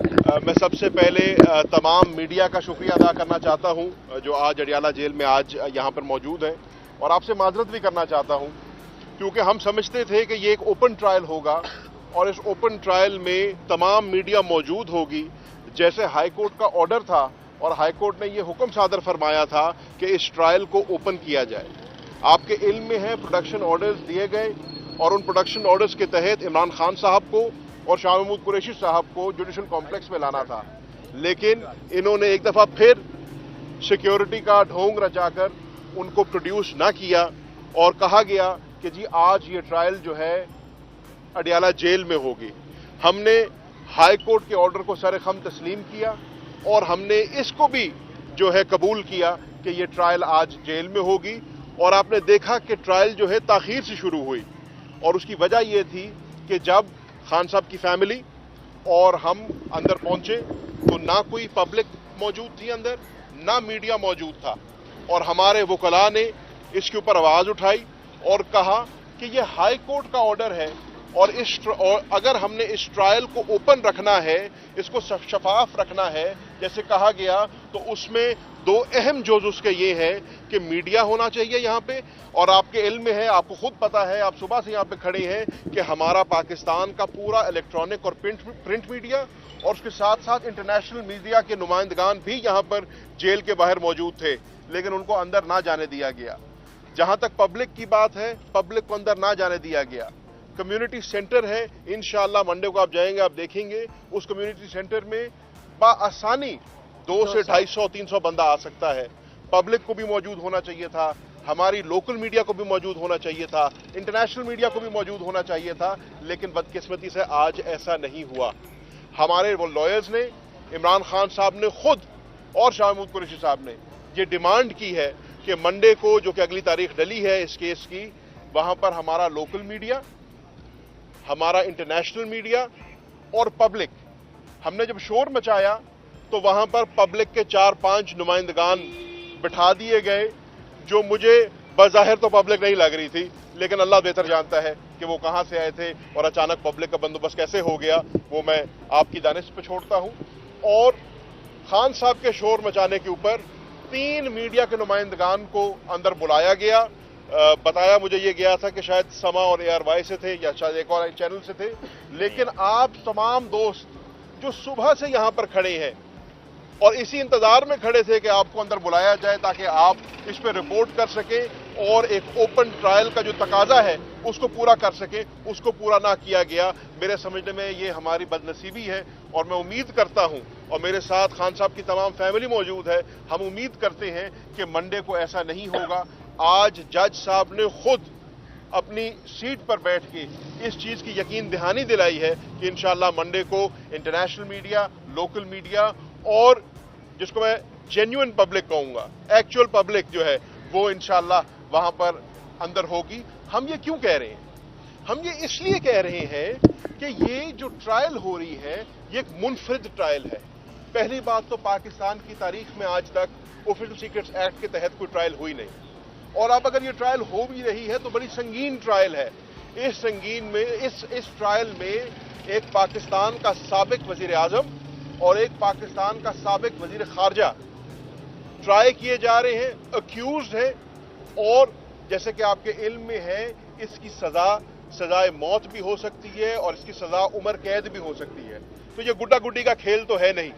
मैं सबसे पहले तमाम मीडिया का शुक्रिया अदा करना चाहता हूं जो आज अडियाला जेल में आज यहां पर मौजूद हैं, और आपसे माजरत भी करना चाहता हूं क्योंकि हम समझते थे कि ये एक ओपन ट्रायल होगा और इस ओपन ट्रायल में तमाम मीडिया मौजूद होगी। जैसे हाई कोर्ट का ऑर्डर था और हाई कोर्ट ने ये हुक्म सादर फरमाया था कि इस ट्रायल को ओपन किया जाए। आपके इल्म में है प्रोडक्शन ऑर्डर्स दिए गए और उन प्रोडक्शन ऑर्डर्स के तहत इमरान खान साहब को और शाह महमूद कुरैशी साहब को जुडिशल कॉम्प्लेक्स में लाना था, लेकिन इन्होंने एक दफा फिर सिक्योरिटी का ढोंग रचाकर उनको प्रोड्यूस ना किया और कहा गया कि जी आज ये ट्रायल जो है अडियाला जेल में होगी। हमने हाई कोर्ट के ऑर्डर को सरेखम तस्लीम किया और हमने इसको भी जो है कबूल किया कि ये ट्रायल आज जेल में होगी। और आपने देखा कि ट्रायल जो है ताखीर से शुरू हुई और उसकी वजह यह थी कि जब खान साहब की फैमिली और हम अंदर पहुंचे तो ना कोई पब्लिक मौजूद थी अंदर, ना मीडिया मौजूद था, और हमारे वकला ने इसके ऊपर आवाज उठाई और कहा कि ये हाई कोर्ट का ऑर्डर है और अगर हमने इस ट्रायल को ओपन रखना है, इसको शफाफ रखना है जैसे कहा गया, तो उसमें दो अहम जोज उसके ये हैं कि मीडिया होना चाहिए यहाँ पे। और आपके इल्म में है, आपको खुद पता है, आप सुबह से यहाँ पे खड़े हैं कि हमारा पाकिस्तान का पूरा इलेक्ट्रॉनिक और प्रिंट मीडिया और उसके साथ साथ इंटरनेशनल मीडिया के नुमाइंदगान भी यहाँ पर जेल के बाहर मौजूद थे, लेकिन उनको अंदर ना जाने दिया गया। जहां तक पब्लिक की बात है, पब्लिक को अंदर ना जाने दिया गया। कम्युनिटी सेंटर है, इंशाअल्लाह मंडे को आप जाएंगे, आप देखेंगे उस कम्युनिटी सेंटर में बाआसानी 200 से 250 300 बंदा आ सकता है। पब्लिक को भी मौजूद होना चाहिए था, हमारी लोकल मीडिया को भी मौजूद होना चाहिए था, इंटरनेशनल मीडिया को भी मौजूद होना चाहिए था, लेकिन बदकिस्मती से आज ऐसा नहीं हुआ। हमारे वो लॉयर्स ने, इमरान खान साहब ने खुद और शाह महमूद कुरैशी साहब ने ये डिमांड की है कि मंडे को, जो कि अगली तारीख डली है इस केस की, वहां पर हमारा लोकल मीडिया, हमारा इंटरनेशनल मीडिया और पब्लिक, हमने जब शोर मचाया तो वहां पर पब्लिक के 4-5 नुमाइंदगान बिठा दिए गए, जो मुझे बज़ाहिर तो पब्लिक नहीं लग रही थी, लेकिन अल्लाह बेहतर जानता है कि वो कहां से आए थे और अचानक पब्लिक का बंदोबस्त कैसे हो गया, वो मैं आपकी दानिश पे छोड़ता हूं। और खान साहब के शोर मचाने के ऊपर 3 मीडिया के नुमाइंदगान को अंदर बुलाया गया। बताया मुझे ये गया था कि शायद समा और ARY से थे या शायद एक और चैनल से थे, लेकिन आप तमाम दोस्त जो सुबह से यहां पर खड़े हैं और इसी इंतजार में खड़े थे कि आपको अंदर बुलाया जाए ताकि आप इस पर रिपोर्ट कर सकें और एक ओपन ट्रायल का जो तकाजा है उसको पूरा कर सकें, उसको पूरा ना किया गया। मेरे समझने में ये हमारी बदनसीबी है और मैं उम्मीद करता हूं, और मेरे साथ खान साहब की तमाम फैमिली मौजूद है, हम उम्मीद करते हैं कि मंडे को ऐसा नहीं होगा। आज जज साहब ने खुद अपनी सीट पर बैठ के इस चीज की यकीन दहानी दिलाई है कि इंशाअल्लाह मंडे को इंटरनेशनल मीडिया, लोकल मीडिया और जिसको मैं जेन्युइन पब्लिक कहूंगा, एक्चुअल पब्लिक जो है, वो इंशाअल्लाह वहां पर अंदर होगी। हम ये क्यों कह रहे हैं? हम ये इसलिए कह रहे हैं कि ये जो ट्रायल हो रही है ये एक मुनफरिद ट्रायल है। पहली बात तो पाकिस्तान की तारीख में आज तक ऑफिशियल सीक्रेट्स एक्ट के तहत कोई ट्रायल हुई नहीं, और अब अगर ये ट्रायल हो भी रही है तो बड़ी संगीन ट्रायल है। इस संगीन में इस ट्रायल में एक पाकिस्तान का साबिक वजीर आजम और एक पाकिस्तान का साबिक वजीर खारजा ट्राई किए जा रहे हैं, अक्यूज्ड है, और जैसे कि आपके इल्म में है इसकी सजाए मौत भी हो सकती है और इसकी सजा उम्र कैद भी हो सकती है। तो ये गुड्डा गुड्डी का खेल तो है नहीं,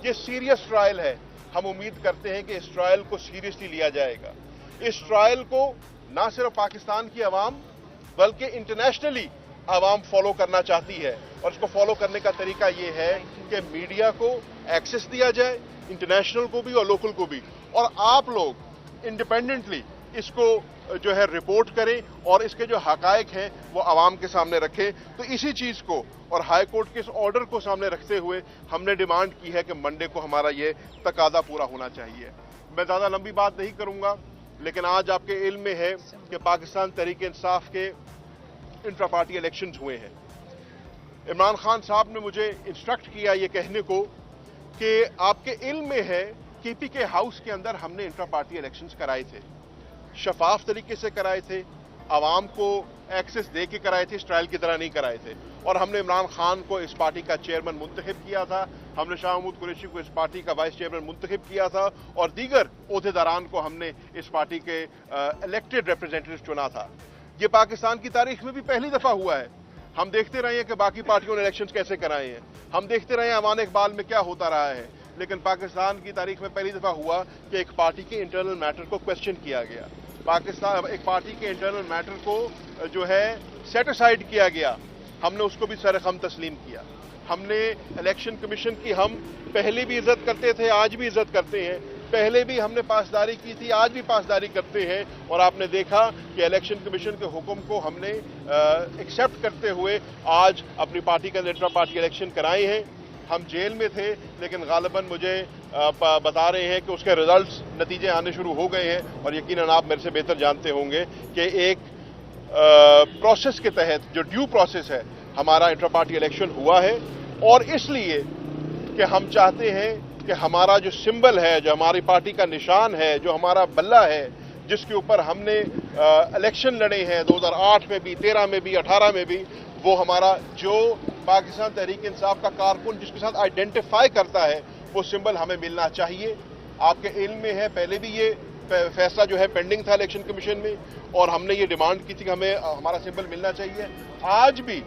ये सीरियस ट्रायल है। हम उम्मीद करते हैं कि इस ट्रायल को सीरियसली लिया जाएगा। इस ट्रायल को ना सिर्फ पाकिस्तान की आवाम बल्कि इंटरनेशनली आवाम फॉलो करना चाहती है, और इसको फॉलो करने का तरीका यह है कि मीडिया को एक्सेस दिया जाए, इंटरनेशनल को भी और लोकल को भी, और आप लोग इंडिपेंडेंटली इसको जो है रिपोर्ट करें और इसके जो हकायक हैं वो आवाम के सामने रखें। तो इसी चीज को और हाई कोर्ट के इस ऑर्डर को सामने रखते हुए हमने डिमांड की है कि मंडे को हमारा ये तकादा पूरा होना चाहिए। मैं ज्यादा लंबी बात नहीं करूंगा, लेकिन आज आपके इल्म में है कि पाकिस्तान तहरीक इंसाफ के इंट्रा पार्टी इलेक्शंस हुए हैं। इमरान खान साहब ने मुझे इंस्ट्रक्ट किया ये कहने को कि आपके इल्म में है KPK हाउस के अंदर हमने इंट्रा पार्टी इलेक्शंस कराए थे, शफाफ तरीके से कराए थे, आवाम को एक्सेस दे के कराए थे, इस ट्रायल की तरह नहीं कराए थे। اور ہم نے عمران خان کو اس پارٹی کا چیئرمین منتخب کیا تھا، ہم نے شاہ محمود قریشی کو اس پارٹی کا وائس چیئرمین منتخب کیا تھا، اور دیگر عہدیداران کو ہم نے اس پارٹی کے الیکٹڈ ریپرزینٹیٹو چنا تھا۔ یہ پاکستان کی تاریخ میں بھی پہلی دفعہ ہوا ہے۔ ہم دیکھتے رہے ہیں کہ باقی پارٹیوں نے الیکشنز کیسے کرائے ہیں، ہم دیکھتے رہے ہیں امان اقبال میں کیا ہوتا رہا ہے، لیکن پاکستان کی تاریخ میں پہلی دفعہ ہوا کہ ایک پارٹی کے انٹرنل میٹر کو کویسچن کیا گیا، ایک پارٹی کے انٹرنل میٹر کو جو ہے سیٹ اسائیڈ کیا گیا، ہم نے اس کو بھی سر خم تسلیم کیا۔ ہم نے الیکشن کمیشن کی ہم پہلے بھی عزت کرتے تھے، آج بھی عزت کرتے ہیں، پہلے بھی ہم نے پاسداری کی تھی، آج بھی پاسداری کرتے ہیں، اور آپ نے دیکھا کہ الیکشن کمیشن کے حکم کو ہم نے ایکسیپٹ کرتے ہوئے آج اپنی پارٹی کا انٹرا پارٹی الیکشن کرائے ہیں۔ ہم جیل میں تھے، لیکن غالباً مجھے بتا رہے ہیں کہ اس کے ریزلٹس نتیجے آنے شروع ہو گئے ہیں، اور یقیناً آپ میرے سے بہتر جانتے ہوں گے کہ ایک پروسیس کے تحت جو ڈیو پروسیس ہے ہمارا انٹرا پارٹی الیکشن ہوا ہے، اور اس لیے کہ ہم چاہتے ہیں کہ ہمارا جو سمبل ہے، جو ہماری پارٹی کا نشان ہے، جو ہمارا بلہ ہے، جس کے اوپر ہم نے الیکشن لڑے ہیں 2008 میں بھی، 13 میں بھی، 18 میں بھی، وہ ہمارا جو پاکستان تحریک انصاف کا کارکن جس کے ساتھ آئیڈینٹیفائی کرتا ہے وہ سمبل ہمیں ملنا چاہیے۔ آپ کے علم میں ہے پہلے بھی یہ فیصلہ جو ہے پینڈنگ تھا الیکشن کمیشن میں، اور ہم نے یہ ڈیمانڈ کی تھی کہ ہمیں ہمارا سمبل ملنا چاہیے۔ آج بھی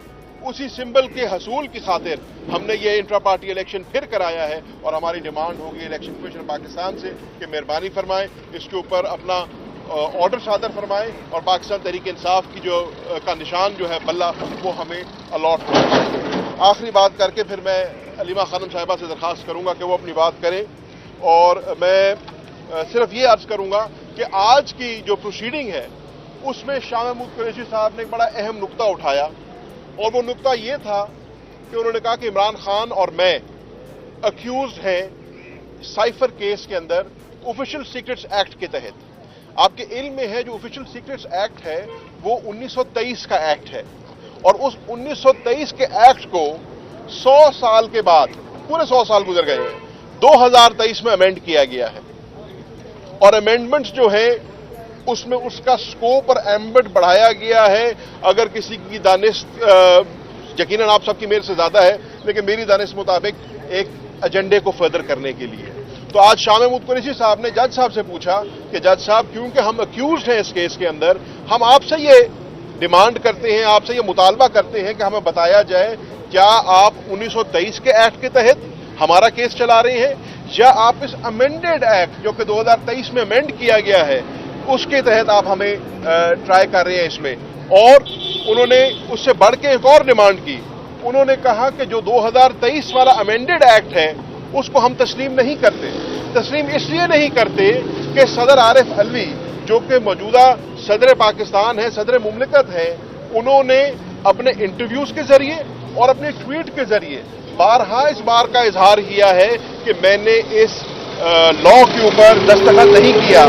اسی سمبل کے حصول کی خاطر ہم نے یہ انٹرا پارٹی الیکشن پھر کرایا ہے، اور ہماری ڈیمانڈ ہوگی الیکشن کمیشن پاکستان سے کہ مہربانی فرمائیں اس کے اوپر اپنا آرڈر صادر فرمائیں، اور پاکستان تحریک انصاف کی کا نشان جو ہے بلہ وہ ہمیں الاٹ کریں۔ آخری بات کر کے پھر میں علیمہ خانم صاحبہ سے درخواست کروں گا کہ وہ اپنی بات کریں، اور میں صرف یہ عرض کروں گا کہ آج کی جو پروسیڈنگ ہے اس میں شاہ محمود قریشی صاحب نے ایک بڑا اہم نقطہ اٹھایا، اور وہ نقطہ یہ تھا کہ انہوں نے کہا کہ عمران خان اور میں اکیوزڈ ہیں سائفر کیس کے اندر آفیشل سیکرٹس ایکٹ کے تحت۔ آپ کے علم میں ہے جو آفیشل سیکرٹس ایکٹ ہے وہ 1923 کا ایکٹ ہے، اور اس 1923 کے ایکٹ کو 100 سال کے بعد، پورے 100 سال گزر گئے ہیں، 2023 میں امینڈ کیا گیا ہے، اور امینڈمنٹس جو ہیں اس میں اس کا سکوپ اور ایمبٹ بڑھایا گیا ہے۔ اگر کسی کی دانست یقیناً آپ سب کی میرے سے زیادہ ہے، لیکن میری دانست مطابق ایک ایجنڈے کو فردر کرنے کے لیے۔ تو آج شاہ محمود قریشی صاحب نے جج صاحب سے پوچھا کہ جج صاحب کیونکہ ہم اکیوزڈ ہیں اس کیس کے اندر، ہم آپ سے یہ ڈیمانڈ کرتے ہیں، آپ سے یہ مطالبہ کرتے ہیں کہ ہمیں بتایا جائے کیا آپ 1923 کے ایکٹ کے تحت ہمارا کیس چلا رہے ہیں، یا آپ اس امینڈڈ ایکٹ جو کہ 2023 میں امینڈ کیا گیا ہے اس کے تحت آپ ہمیں ٹرائی کر رہے ہیں اس میں۔ اور انہوں نے اس سے بڑھ کے ایک اور ڈیمانڈ کی، انہوں نے کہا کہ جو 2023 والا امینڈڈ ایکٹ ہے اس کو ہم تسلیم نہیں کرتے۔ تسلیم اس لیے نہیں کرتے کہ صدر عارف علوی جو کہ موجودہ صدر پاکستان ہے، صدر مملکت ہے، انہوں نے اپنے انٹرویوز کے ذریعے اور اپنے ٹویٹ کے ذریعے بارہا اس بار کا اظہار کیا ہے کہ میں نے اس لا کے اوپر دستخط نہیں کیا۔